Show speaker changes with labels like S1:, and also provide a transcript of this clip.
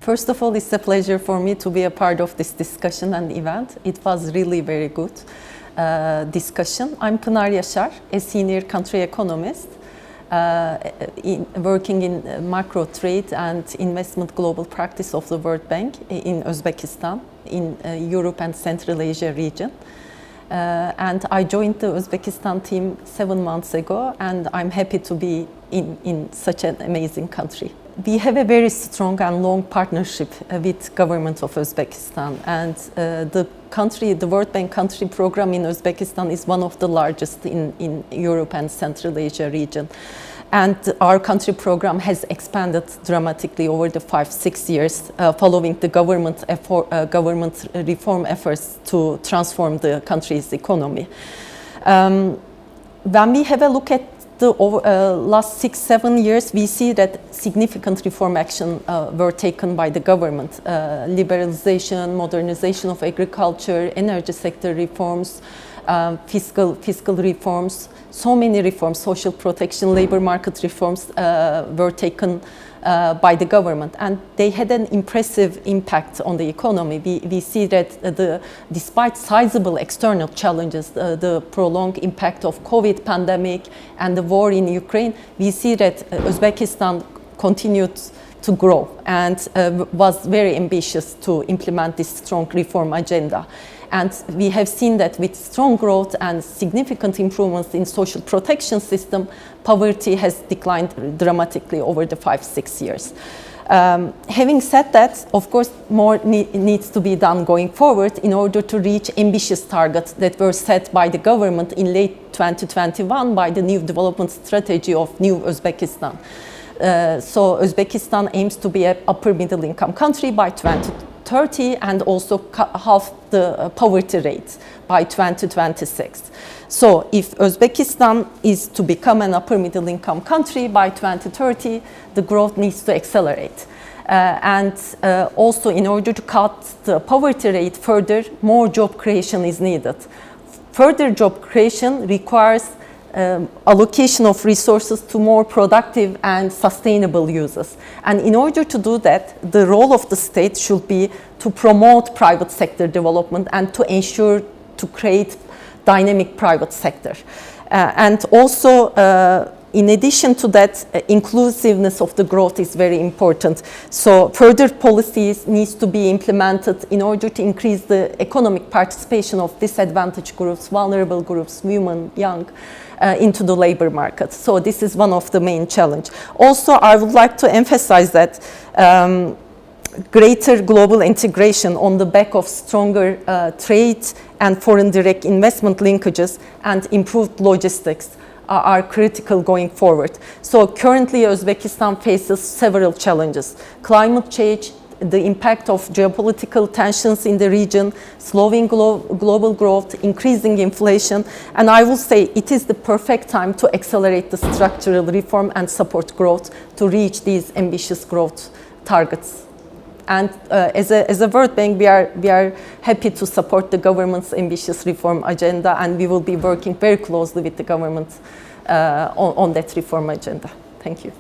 S1: First of all, it's a pleasure for me to be a part of this discussion and event. It was really very good discussion. I'm Pinar Yashar, a senior country economist working in macro trade and investment global practice of the World Bank in Uzbekistan, in Europe and Central Asia region. And I joined the Uzbekistan team 7 months ago, and I'm happy to be in such an amazing country. We have a very strong and long partnership with government of Uzbekistan, and the World Bank country program in Uzbekistan is one of the largest in Europe and Central Asia region. And our country program has expanded dramatically over the 5-6 years following the government reform efforts to transform the country's economy. When we have a look at the last 6-7 years, we see that significant reform action were taken by the government. Liberalization, modernization of agriculture, energy sector reforms, fiscal reforms, so many reforms, social protection, labor market reforms were taken by the government, and they had an impressive impact on the economy. We see that despite sizable external challenges, the prolonged impact of COVID pandemic and the war in Ukraine, we see that Uzbekistan continued to grow and was very ambitious to implement this strong reform agenda. And we have seen that with strong growth and significant improvements in social protection system, poverty has declined dramatically over the 5-6 years. Having said that, of course, more needs to be done going forward in order to reach ambitious targets that were set by the government in late 2021 by the new development strategy of New Uzbekistan. So Uzbekistan aims to be an upper middle income country by 2030 and also half the poverty rate by 2026. So if Uzbekistan is to become an upper middle income country by 2030, the growth needs to accelerate. Also in order to cut the poverty rate further, more job creation is needed. Further job creation requires allocation of resources to more productive and sustainable uses. And in order to do that, the role of the state should be to promote private sector development and to ensure to create dynamic private sector. And also, in addition to that, inclusiveness of the growth is very important. So further policies needs to be implemented in order to increase the economic participation of disadvantaged groups, vulnerable groups, women, young, into the labor market. So this is one of the main challenges. Also, I would like to emphasize that greater global integration on the back of stronger trade and foreign direct investment linkages and improved logistics are critical going forward. So currently Uzbekistan faces several challenges: climate change, the impact of geopolitical tensions in the region, slowing global growth, increasing inflation, and I will say it is the perfect time to accelerate the structural reform and support growth to reach these ambitious growth targets. And as a World Bank, we are happy to support the government's ambitious reform agenda, and we will be working very closely with the government on that reform agenda. Thank you.